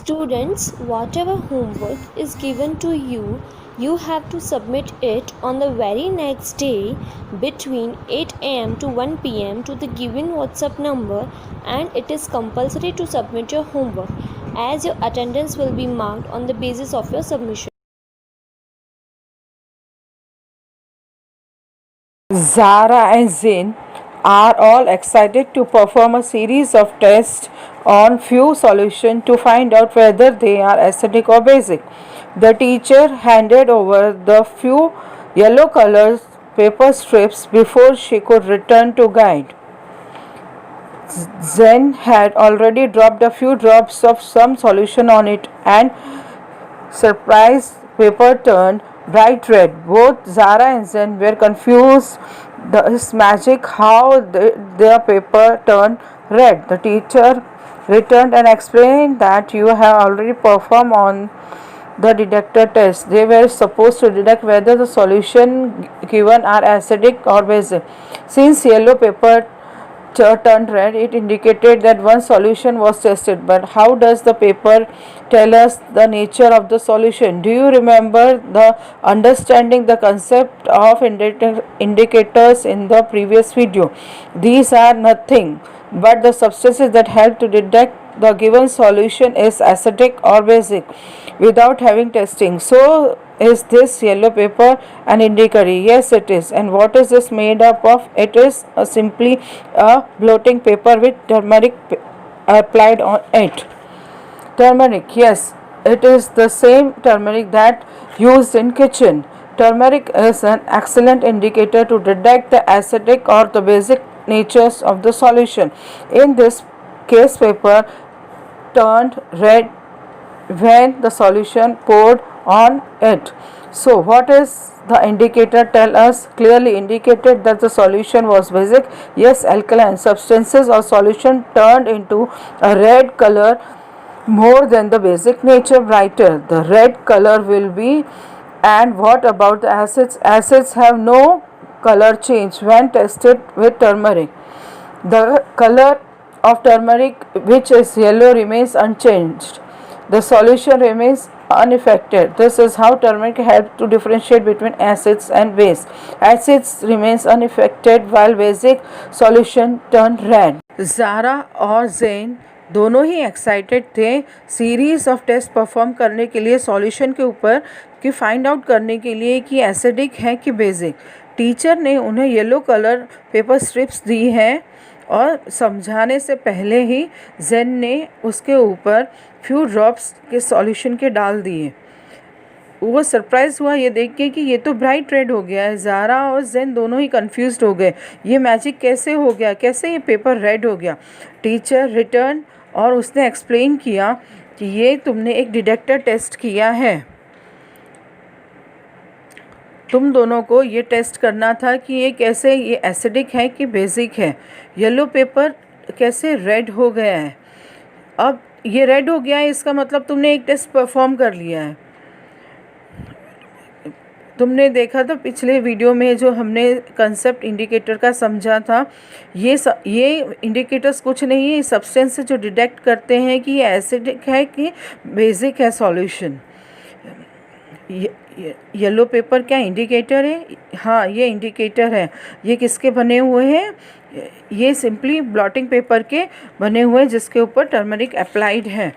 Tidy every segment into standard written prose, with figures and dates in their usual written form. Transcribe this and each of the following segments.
Students, whatever homework is given to you, you have to submit it on the very next day between 8 am to 1 pm to the given WhatsApp number, and it is compulsory to submit your homework as your attendance will be marked on the basis of your submission. Zara and Zain are all excited to perform a series of tests on few solutions to find out whether they are acidic or basic. The teacher handed over the few yellow colored paper strips before she could return to guide. Zen had already dropped a few drops of some solution on it, and surprised paper turned bright red. Both Zara and Zen were confused. This magic, how their paper turned red. The teacher returned and explained that you have already performed on the detector test. They were supposed to detect whether the solution given are acidic or basic. Since yellow paper turned red, it indicated that one solution was tested. But how does the paper tell us the nature of the solution? Do you remember the understanding the concept of indicators in the previous video? These are nothing but the substances that help to detect the given solution is acidic or basic without having testing. So is this yellow paper an indicator? Yes, it is. And what is this made up of? It is simply a blotting paper with turmeric applied on it. Turmeric, yes, it is the same turmeric that used in kitchen. Turmeric is an excellent indicator to detect the acidic or the basic natures of the solution. In this case, paper turned red when the solution poured on it. So what is the indicator tell us? Clearly indicated that the solution was basic. Yes, alkaline substances or solution turned into a red color more than the basic nature, brighter the red color will be. And what about the acids? Acids have no color change when tested with turmeric. The color of turmeric, which is yellow, remains unchanged. The solution remains unaffected. This is how turmeric helps to differentiate between acids and base. Acids remains unaffected while basic solution turn red. Zara और Zain दोनों ही excited थे series of test perform करने के लिए solution के ऊपर कि find out करने के लिए कि एसिडिक है कि बेसिक. टीचर ने उन्हें येलो कलर पेपर स्ट्रिप्स दी हैं और समझाने से पहले ही जेन ने उसके ऊपर फ्यू ड्रॉप्स के सॉल्यूशन के डाल दिए. वो सरप्राइज हुआ ये देख के कि ये तो ब्राइट रेड हो गया है. ज़ारा और जेन दोनों ही कंफ्यूज्ड हो गए. ये मैजिक कैसे हो गया, कैसे ये पेपर रेड हो गया. टीचर रिटर्न और उसने एक्सप्लेन किया कि ये तुमने एक डिटेक्टर टेस्ट किया है. तुम दोनों को ये टेस्ट करना था कि ये कैसे ये एसिडिक है कि बेसिक है. येलो पेपर कैसे रेड हो गया है. अब ये रेड हो गया है इसका मतलब तुमने एक टेस्ट परफॉर्म कर लिया है. तुमने देखा था पिछले वीडियो में जो हमने कंसेप्ट इंडिकेटर का समझा था. ये इंडिकेटर्स कुछ नहीं है, सब्सटेंस जो डिटेक्ट करते हैं कि ये एसिडिक है कि बेसिक है सॉल्यूशन. येलो पेपर क्या इंडिकेटर है? हाँ, ये इंडिकेटर है. ये किसके बने हुए हैं? ये सिंपली ब्लॉटिंग पेपर के बने हुए हैं जिसके ऊपर टर्मरिक अप्लाइड है.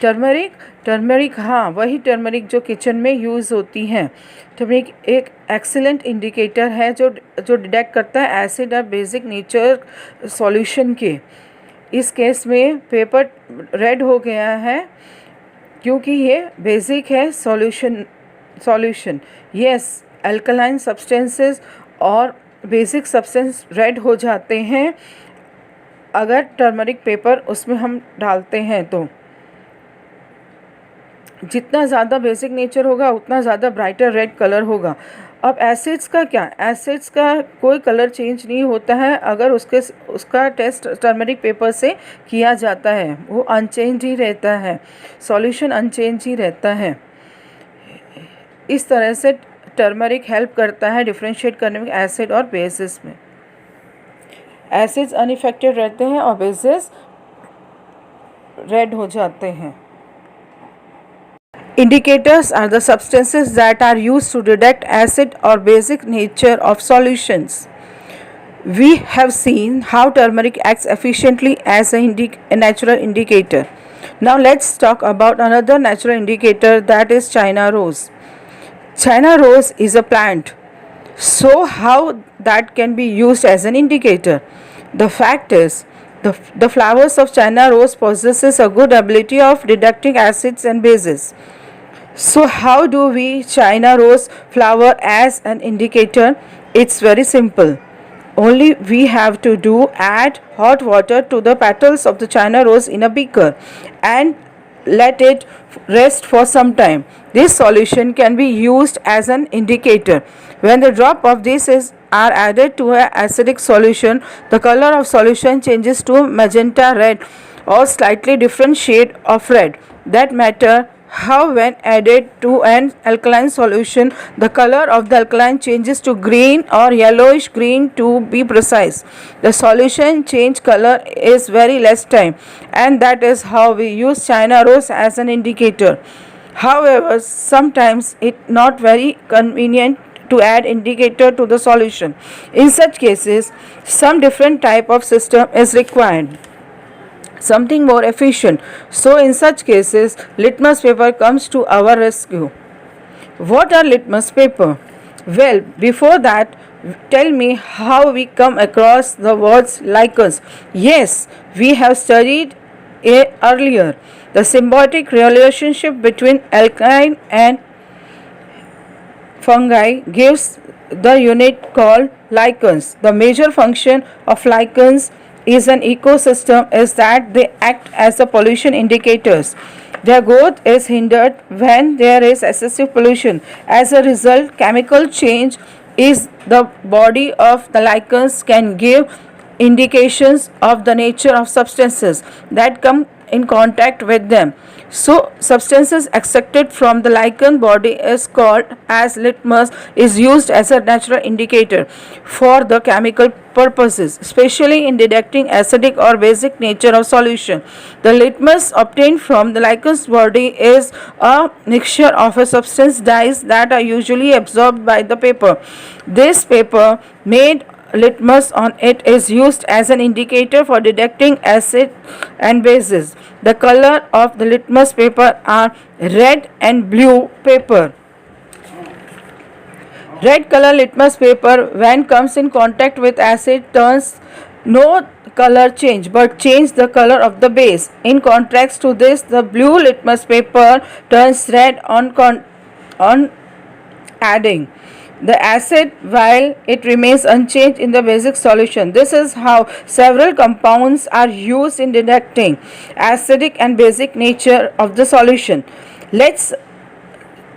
टर्मरिक हाँ, वही टर्मरिक जो किचन में यूज़ होती हैं. टर्मरिक एक एक्सीलेंट इंडिकेटर है जो डिटेक्ट करता है एसिड और बेसिक नेचर सॉल्यूशन के. इस केस में पेपर रेड हो गया है क्योंकि ये बेसिक है सॉल्यूशन. यस, अल्कलाइन सब्सटेंसेस और बेसिक सब्सटेंस रेड हो जाते हैं अगर टर्मरिक पेपर उसमें हम डालते हैं. तो जितना ज़्यादा बेसिक नेचर होगा उतना ज़्यादा ब्राइटर रेड कलर होगा. अब एसिड्स का क्या? एसिड्स का कोई कलर चेंज नहीं होता है अगर उसका टेस्ट टर्मरिक पेपर से किया जाता है. वो अनचेंज ही रहता है, सॉल्यूशन अनचेंज ही रहता है. इस तरह से टर्मरिक हेल्प करता है डिफ्रेंशिएट करने में एसिड और बेसिस में. एसिड्स अनइफेक्टेड रहते हैं और बेसिस रेड हो जाते हैं. Indicators are the substances that are used to detect acid or basic nature of solutions. We have seen how turmeric acts efficiently as a natural indicator. Now let's talk about another natural indicator, that is China rose. China rose is a plant. So how that can be used as an indicator? The fact is, the flowers of China rose possesses a good ability of detecting acids and bases. So how do we China rose flower as an indicator? It's very simple. Only we have to do add hot water to the petals of the China rose in a beaker and let it rest for some time. This solution can be used as an indicator. When the drop of are added to an acidic solution, the color of solution changes to magenta red or slightly different shade of red. That matter how when added to an alkaline solution, the color of the alkaline changes to green or yellowish green to be precise. The solution change color is very less time, and that is how we use China rose as an indicator. However, sometimes it not very convenient to add indicator to the solution. In such cases, some different type of system is required, something more efficient. So in such cases, litmus paper comes to our rescue. What are litmus paper? Well, before that, tell me how we come across the words lichens. Yes, we have studied it earlier. The symbiotic relationship between alkaline and fungi gives the unit called lichens. The major function of lichens is an ecosystem is that they act as the pollution indicators. Their growth is hindered when there is excessive pollution. As a result, chemical change is the body of the lichens can give indications of the nature of substances that come in contact with them. So substances extracted from the lichen body is called as litmus, is used as a natural indicator for the chemical purposes, especially in detecting acidic or basic nature of solution. The litmus obtained from the lichen's body is a mixture of a substance dyes that are usually absorbed by the paper. This paper made litmus on it is used as an indicator for detecting acid and bases. The color of the litmus paper are red and blue paper. Red color litmus paper when comes in contact with acid turns no color change but change the color of the base. In contrast to this, the blue litmus paper turns red on adding the acid while it remains unchanged in the basic solution. This is how several compounds are used in detecting acidic and basic nature of the solution. Let's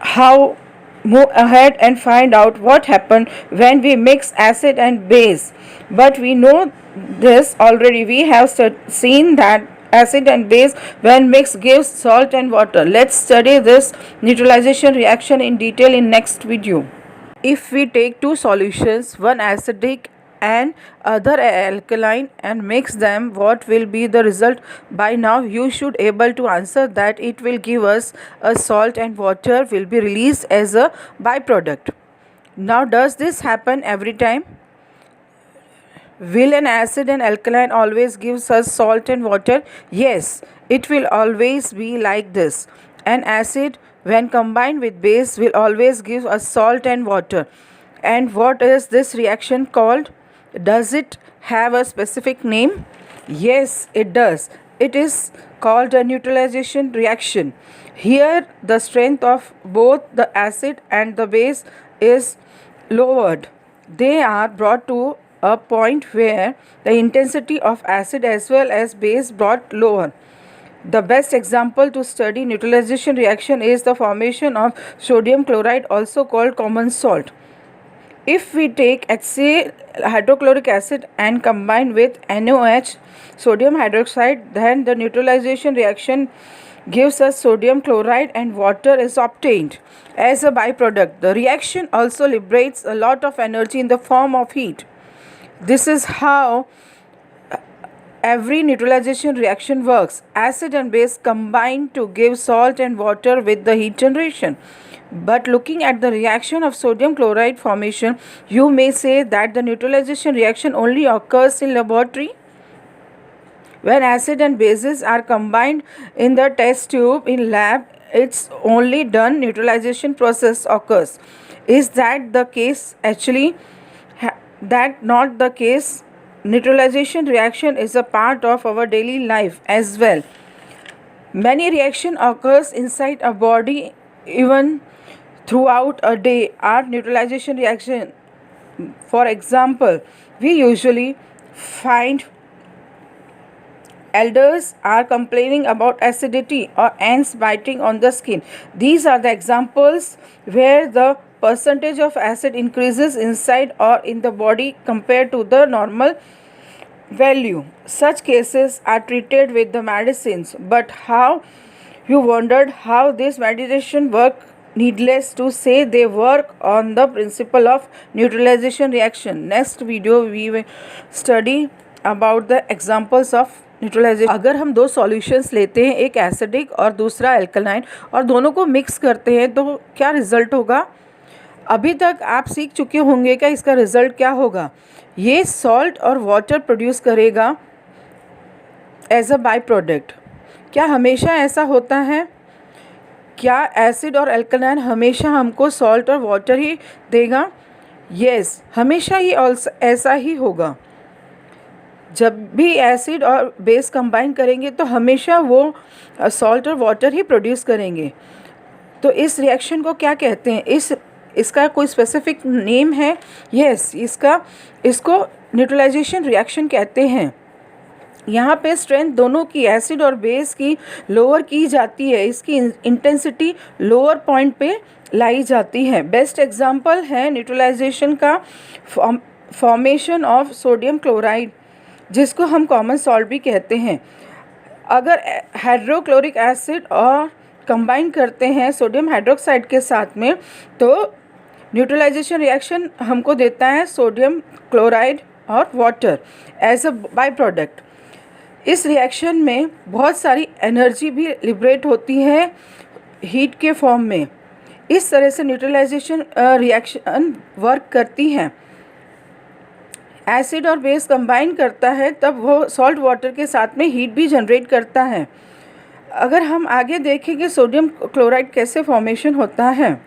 how move ahead and find out what happened when we mix acid and base. But we know this already. We have seen that acid and base when mixed gives salt and water. Let's study this neutralization reaction in detail in next video. If we take two solutions, one acidic and other alkaline, and mix them, what will be the result? By now you should able to answer that it will give us a salt and water will be released as a byproduct. Now does this happen every time? Will an acid and alkaline always gives us salt and water? Yes, it will always be like this. An acid when combined with base will always give us salt and water. And what is this reaction called? Does it have a specific name? Yes, it does. It is called a neutralization reaction. Here the strength of both the acid and the base is lowered. They are brought to a point where the intensity of acid as well as base brought lower. The best example to study neutralization reaction is the formation of sodium chloride, also called common salt. If we take HCl hydrochloric acid and combine with NaOH sodium hydroxide, then the neutralization reaction gives us sodium chloride and water is obtained as a byproduct. The reaction also liberates a lot of energy in the form of heat. This is how every neutralization reaction works. Acid and base combine to give salt and water with the heat generation. But looking at the reaction of sodium chloride formation, you may say that the neutralization reaction only occurs in laboratory. When acid and bases are combined in the test tube in lab, it's only done neutralization process occurs. Is that the case? Actually, that not the case. Neutralization reaction is a part of our daily life as well. Many reaction occurs inside a body even throughout a day are neutralization reaction. For example, we usually find elders are complaining about acidity or ants biting on the skin. These are the examples where the percentage of acid increases inside or in the body compared to the normal value. Such cases are treated with the medicines. But how you wondered how this medication work? Needless to say, they work on the principle of neutralization reaction. Next video we will study about the examples of neutralisation. अगर हम दो solutions लेते हैं, एक acidic और दूसरा alkaline, और दोनों को मिक्स करते हैं तो क्या रिजल्ट होगा? अभी तक आप सीख चुके होंगे क्या इसका रिजल्ट क्या होगा. ये सॉल्ट और वाटर प्रोड्यूस करेगा एज अ बाय प्रोडक्ट. क्या हमेशा ऐसा होता है? क्या एसिड और एल्कलाइन हमेशा हमको सॉल्ट और वाटर ही देगा? यस, हमेशा ही ऐसा ही होगा. जब भी एसिड और बेस कंबाइन करेंगे तो हमेशा वो सॉल्ट और वाटर ही प्रोड्यूस करेंगे. तो इस रिएक्शन को क्या कहते हैं? इसका कोई स्पेसिफिक नेम है? यस, इसको न्यूट्रलाइजेशन रिएक्शन कहते हैं. यहाँ पे स्ट्रेंथ दोनों की, एसिड और बेस की, लोअर की जाती है. इसकी इंटेंसिटी लोअर पॉइंट पे लाई जाती है. बेस्ट एग्जांपल है न्यूट्रलाइजेशन का फॉर्मेशन ऑफ सोडियम क्लोराइड, जिसको हम कॉमन सॉल्ट भी कहते हैं. अगर हाइड्रोक्लोरिक एसिड और कंबाइन करते हैं सोडियम हाइड्रोक्साइड के साथ में, तो न्यूट्रलाइजेशन रिएक्शन हमको देता है सोडियम क्लोराइड और water as a by product. इस रिएक्शन में बहुत सारी एनर्जी भी लिबरेट होती है हीट के फॉर्म में. इस तरह से न्यूट्रलाइजेशन रिएक्शन वर्क करती हैं. एसिड और बेस कंबाइन करता है तब वो सॉल्ट वाटर के साथ में हीट भी जनरेट करता है. अगर हम आगे देखेंगे सोडियम क्लोराइड कैसे फॉर्मेशन होता है.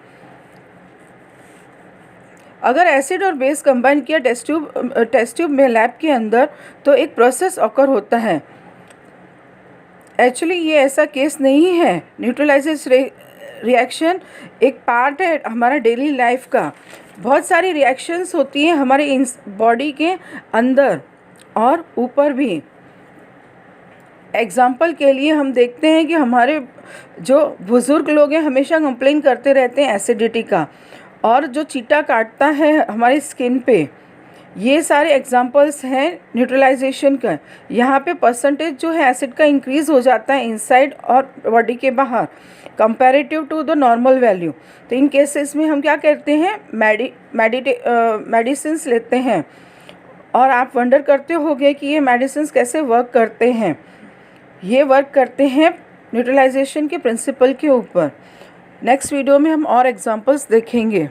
अगर एसिड और बेस कंबाइन किया टेस्ट ट्यूब में लैब के अंदर, तो एक प्रोसेस ऑकर होता है. एक्चुअली ये ऐसा केस नहीं है. न्यूट्रलाइजेशन रिएक्शन एक पार्ट है हमारा डेली लाइफ का. बहुत सारी रिएक्शंस होती हैं हमारे बॉडी के अंदर और ऊपर भी. एग्जाम्पल के लिए हम देखते हैं कि हमारे जो बुज़ुर्ग लोग हैं हमेशा कंप्लेन करते रहते हैं एसिडिटी का, और जो चीटा काटता है हमारी स्किन पे. ये सारे एग्जाम्पल्स हैं न्यूट्रलाइजेशन का. यहाँ पे परसेंटेज जो है एसिड का इंक्रीज़ हो जाता है इनसाइड और बॉडी के बाहर comparative to the normal value. तो इन केसेस में हम क्या करते हैं, मेडिसिन्स लेते हैं. और आप वंडर करते होंगे कि ये मेडिसिन्स कैसे वर्क करते हैं. ये वर्क करते हैं न्यूट्रलाइजेशन के प्रिंसिपल के ऊपर. नेक्स्ट वीडियो में हम और एग्जांपल्स देखेंगे.